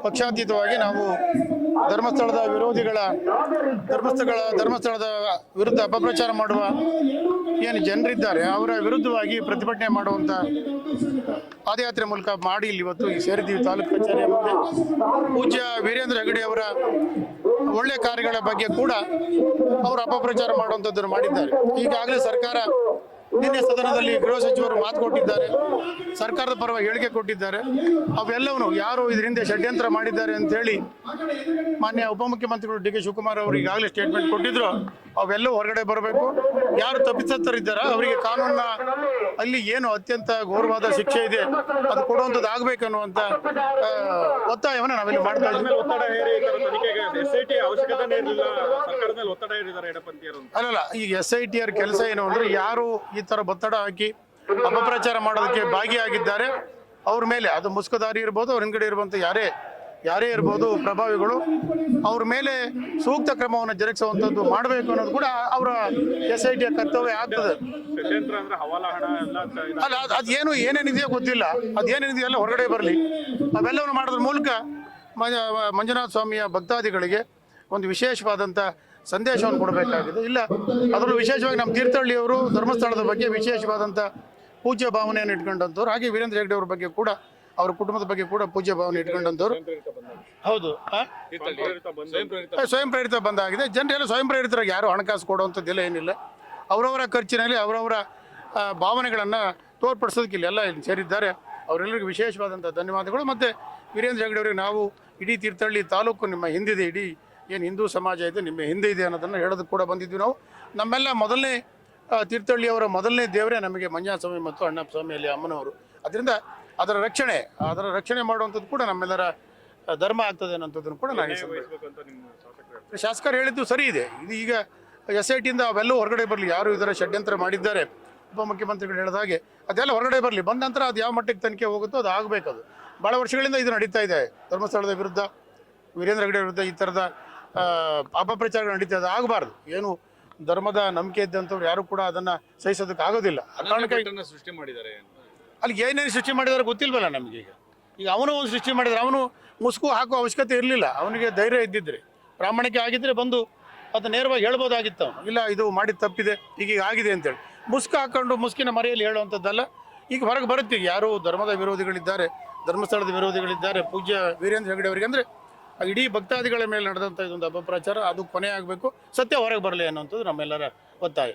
ಪಕ್ಷಾತೀತವಾಗಿ ನಾವು ಧರ್ಮಸ್ಥಳದ ಧರ್ಮಸ್ಥಳದ ವಿರುದ್ಧ ಅಪಪ್ರಚಾರ ಮಾಡುವ ಏನು ಜನರಿದ್ದಾರೆ ಅವರ ವಿರುದ್ಧವಾಗಿ ಪ್ರತಿಭಟನೆ ಮಾಡುವಂಥ ಪಾದಯಾತ್ರೆ ಮೂಲಕ ಮಾಡಿ ಇಲ್ಲಿ ಇವತ್ತು ಈ ಸೇರಿದ್ದೀವಿ ತಾಲೂಕು ಕಚೇರಿಯ ಮುಂದೆ. ಪೂಜ್ಯ ವೀರೇಂದ್ರ ಹೆಗಡೆ ಅವರ ಒಳ್ಳೆ ಕಾರ್ಯಗಳ ಬಗ್ಗೆ ಕೂಡ ಅವರು ಅಪಪ್ರಚಾರ ಮಾಡುವಂಥದ್ದನ್ನು ಮಾಡಿದ್ದಾರೆ. ಈಗಾಗಲೇ ಸರ್ಕಾರ ನಿನ್ನೆ ಸದನದಲ್ಲಿ ಗೃಹ ಸಚಿವರು ಮಾತು ಕೊಟ್ಟಿದ್ದಾರೆ, ಸರ್ಕಾರದ ಪರವಾಗಿ ಹೇಳಿಕೆ ಕೊಟ್ಟಿದ್ದಾರೆ. ಅವೆಲ್ಲವೂ ಯಾರು ಇದರಿಂದ ಷಡ್ಯಂತ್ರ ಮಾಡಿದ್ದಾರೆ ಅಂತೇಳಿ ಮಾನ್ಯ ಉಪಮುಖ್ಯಮಂತ್ರಿಗಳು ಡಿ ಕೆ ಶಿವಕುಮಾರ್ ಅವರು ಈಗಾಗಲೇ ಸ್ಟೇಟ್ಮೆಂಟ್ ಕೊಟ್ಟಿದ್ರು. ಅವೆಲ್ಲವೂ ಹೊರಗಡೆ ಬರಬೇಕು. ಯಾರು ತಪ್ಪಿತಸ್ಥರಿದ್ದಾರೋ ಅವರಿಗೆ ಕಾನೂನಿನ ಅಲ್ಲಿ ಏನು ಅತ್ಯಂತ ಘೋರವಾದ ಶಿಕ್ಷೆ ಇದೆ ಅದು ಕೊಡುವಂಥದ್ದು ಆಗಬೇಕು ಅನ್ನುವಂಥ ಒತ್ತಾಯವನ್ನು ನಾವಿಲ್ಲಿ ಮಾಡ್ತಾ ಇದ್ದೀವಿ. ಅಲ್ಲಲ್ಲ, ಈಗ SIT ಅವರ ಕೆಲಸ ಏನು ಅಂದ್ರೆ ಯಾರು ಈ ತರ ಒತ್ತಡ ಹಾಕಿ ಅಪಪ್ರಚಾರ ಮಾಡೋದಕ್ಕೆ ಭಾಗಿಯಾಗಿದ್ದಾರೆ ಅವ್ರ ಮೇಲೆ, ಅದು ಮುಸ್ಕದಾರಿ ಇರ್ಬೋದು, ಅವ್ರ ಹಿಂದ್ಗಡೆ ಇರುವಂತ ಯಾರೇ ಇರ್ಬೋದು ಪ್ರಭಾವಿಗಳು, ಅವ್ರ ಮೇಲೆ ಸೂಕ್ತ ಕ್ರಮವನ್ನು ಜರುಗಿಸುವಂಥದ್ದು ಮಾಡಬೇಕು ಅನ್ನೋದು ಕೂಡ ಅವರ SIT ಕರ್ತವ್ಯ ಆಗ್ತದೆ. ಅಲ್ಲ, ಅದೇನು ಏನೇನಿದೆಯೋ ಗೊತ್ತಿಲ್ಲ, ಅದೇನೇನಿದೆಯಲ್ಲ ಹೊರಗಡೆ ಬರಲಿ. ಅವೆಲ್ಲವನ್ನು ಮಾಡೋದ್ರ ಮೂಲಕ ಮಂಜುನಾಥ ಸ್ವಾಮಿಯ ಭಕ್ತಾದಿಗಳಿಗೆ ಒಂದು ವಿಶೇಷವಾದಂಥ ಸಂದೇಶವನ್ನು ಕೊಡಬೇಕಾಗಿದೆ. ಇಲ್ಲ, ಅದರಲ್ಲೂ ವಿಶೇಷವಾಗಿ ನಮ್ಮ ತೀರ್ಥಹಳ್ಳಿಯವರು ಧರ್ಮಸ್ಥಳದ ಬಗ್ಗೆ ವಿಶೇಷವಾದಂಥ ಪೂಜ್ಯ ಭಾವನೆಯನ್ನು ಇಟ್ಕೊಂಡಂಥವ್ರು, ಹಾಗೆ ವೀರೇಂದ್ರ ಹೆಗಡೆ ಅವ್ರ ಬಗ್ಗೆ ಕೂಡ, ಅವ್ರ ಕುಟುಂಬದ ಬಗ್ಗೆ ಕೂಡ ಪೂಜ್ಯ ಭಾವನೆ ಇಟ್ಕೊಂಡಂಥವ್ರು. ಹೌದು, ಸ್ವಯಂ ಪ್ರೇರಿತ ಬಂದಾಗಿದೆ. ಜನರೆಲ್ಲ ಸ್ವಯಂ ಪ್ರೇರಿತರಾಗಿ ಯಾರು ಹಣಕಾಸು ಕೊಡುವಂಥದ್ದೆಲ್ಲ ಏನಿಲ್ಲ. ಅವರವರ ಖರ್ಚಿನಲ್ಲಿ ಅವರವರ ಭಾವನೆಗಳನ್ನು ತೋರ್ಪಡಿಸೋದಕ್ಕೆ ಇಲ್ಲೆಲ್ಲ ಸೇರಿದ್ದಾರೆ. ಅವರೆಲ್ಲರಿಗೂ ವಿಶೇಷವಾದಂಥ ಧನ್ಯವಾದಗಳು. ಮತ್ತು ವೀರೇಂದ್ರ ಹೆಗಡೆ ಅವರಿಗೆ ನಾವು ಇಡೀ ತೀರ್ಥಹಳ್ಳಿ ತಾಲೂಕು ನಿಮ್ಮ ಹಿಂದಿದೆ, ಇಡೀ ಏನು ಹಿಂದೂ ಸಮಾಜ ಇದೆ ನಿಮ್ಮ ಹಿಂದೆ ಇದೆ ಅನ್ನೋದನ್ನು ಹೇಳೋದಕ್ಕೆ ಕೂಡ ಬಂದಿದ್ವಿ ನಾವು. ನಮ್ಮೆಲ್ಲ ಮೊದಲನೇ ತೀರ್ಥಹಳ್ಳಿಯವರ ಮೊದಲನೇ ದೇವರೇ ನಮಗೆ ಮಂಜುನಾಥ ಸ್ವಾಮಿ ಮತ್ತು ಅಣ್ಣಪ್ಪ ಸ್ವಾಮಿ ಅಲ್ಲಿ ಅಮ್ಮನವರು. ಅದರಿಂದ ಅದರ ರಕ್ಷಣೆ ಮಾಡುವಂಥದ್ದು ಕೂಡ ನಮ್ಮೆಲ್ಲರ ಧರ್ಮ ಆಗ್ತದೆ ಅನ್ನೋಂಥದ್ದನ್ನು ಕೂಡ ನಾನು ಶಾಸಕರು ಹೇಳಿದ್ದು ಸರಿ ಇದೆ. ಇದು ಈಗ SITಯಿಂದ ಅವೆಲ್ಲೂ ಹೊರಗಡೆ ಬರಲಿ, ಯಾರು ಇದರ ಷಡ್ಯಂತ್ರ ಮಾಡಿದ್ದಾರೆ ಉಪಮುಖ್ಯಮಂತ್ರಿಗಳು ಹೇಳಿದ ಹಾಗೆ ಅದೆಲ್ಲ ಹೊರಗಡೆ ಬರಲಿ. ಬಂದ ನಂತರ ಅದು ಯಾವ ಮಟ್ಟಕ್ಕೆ ತನಿಖೆ ಹೋಗುತ್ತೋ ಅದು ಆಗಬೇಕದು. ಭಾಳ ವರ್ಷಗಳಿಂದ ಇದು ನಡೀತಾ ಇದೆ. ಧರ್ಮಸ್ಥಳದ ವಿರುದ್ಧ, ವೀರೇಂದ್ರ ಹೆಗಡೆ ವಿರುದ್ಧ ಈ ಥರದ ಅಪಪ್ರಚಾರಗಳು ನಡೀತಾ ಇದೆ. ಆಗಬಾರ್ದು. ಏನು ಧರ್ಮದ ನಂಬಿಕೆ ಇದ್ದಂಥವ್ರು ಯಾರು ಕೂಡ ಅದನ್ನು ಸಹಿಸೋದಕ್ಕೆ ಆಗೋದಿಲ್ಲ. ಸೃಷ್ಟಿ ಮಾಡಿದ್ದಾರೆ, ಅಲ್ಲಿ ಏನೇನು ಸೃಷ್ಟಿ ಮಾಡಿದಾರೆ ಗೊತ್ತಿಲ್ವಲ್ಲ ನಮಗೆ. ಈಗ ಅವನು ಒಂದು ಸೃಷ್ಟಿ ಮಾಡಿದರೆ ಅವನು ಮುಸುಕು ಹಾಕುವ ಅವಶ್ಯಕತೆ ಇರಲಿಲ್ಲ. ಅವನಿಗೆ ಧೈರ್ಯ ಇದ್ದಿದ್ರೆ, ಪ್ರಾಮಾಣಿಕ ಆಗಿದ್ದರೆ ಬಂದು ಅದು ನೇರವಾಗಿ ಹೇಳ್ಬೋದಾಗಿತ್ತು. ಅವನು ಇಲ್ಲ, ಇದು ಮಾಡಿದ ತಪ್ಪಿದೆ, ಈಗ ಆಗಿದೆ ಅಂತೇಳಿ ಮುಸ್ಕು ಹಾಕ್ಕೊಂಡು ಮುಸ್ಕಿನ ಮರೆಯಲ್ಲಿ ಹೇಳುವಂಥದ್ದಲ್ಲ. ಈಗ ಹೊರಗೆ ಬರುತ್ತೆ, ಯಾರು ಧರ್ಮದ ವಿರೋಧಿಗಳಿದ್ದಾರೆ, ಧರ್ಮಸ್ಥಳದ ವಿರೋಧಿಗಳಿದ್ದಾರೆ ಪೂಜ್ಯ ವೀರೇಂದ್ರ ಹೆಗಡೆ ಅವರಿಗೆ. ಅಂದರೆ ಇಡೀ ಭಕ್ತಾದಿಗಳ ಮೇಲೆ ನಡೆದಂಥ ಇದೊಂದು ಅಪಪ್ರಚಾರ ಅದು ಕೊನೆ ಆಗಬೇಕು, ಸತ್ಯ ಹೊರಗೆ ಬರಲಿ ಅನ್ನೋಂಥದ್ದು ನಮ್ಮೆಲ್ಲರ ಒತ್ತಾಯ.